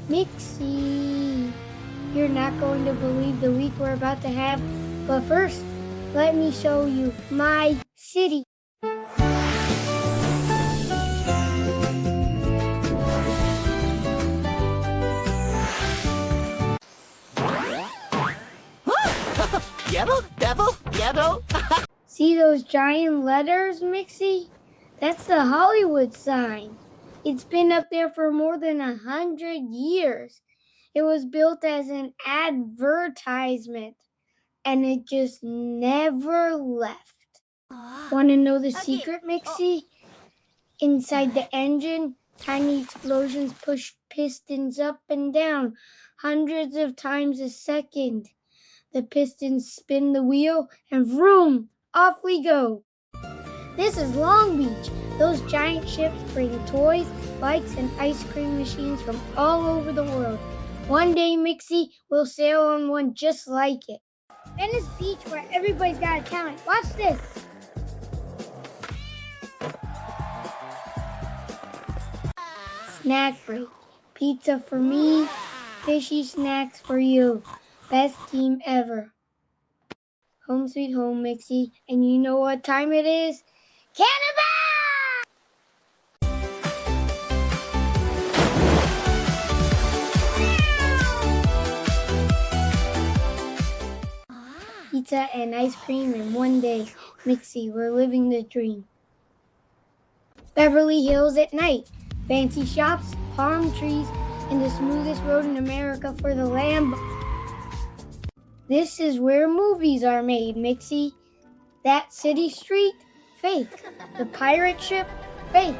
Mixi, you're not going to believe the week we're about to have, but first, let me show you my city. Ghetto, devil, ghetto. See those giant letters, Mixi? That's the Hollywood sign. It's been up there for more than 100 years. It was built as an advertisement, and it just never left. Want to know the secret, Mixi? Inside the engine, tiny explosions push pistons up and down hundreds of times a second. The pistons spin the wheel, and vroom, off we go. This is Long Beach. Those giant ships bring toys, bikes, and ice cream machines from all over the world. One day, Mixi, we'll sail on one just like it. Venice Beach, where everybody's got a talent. Watch this. Snack break. Pizza for me, fishy snacks for you. Best team ever. Home sweet home, Mixi. And you know what time it is? Cannonball! Pizza and ice cream in one day. Mixi, we're living the dream. Beverly Hills at night. Fancy shops, palm trees, and the smoothest road in America for the Lambo. This is where movies are made, Mixi. That city street? Fake. The pirate ship? Fake.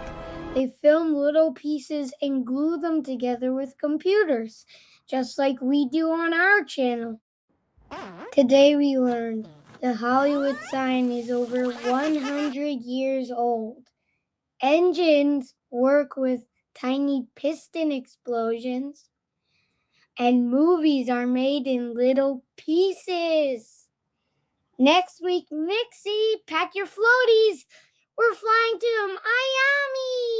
They film little pieces and glue them together with computers, just like we do on our channel. Today we learned the Hollywood sign is over 100 years old. Engines work with tiny piston explosions, and movies are made in little pieces. Next week, Mixi, pack your floaties. We're flying to Miami.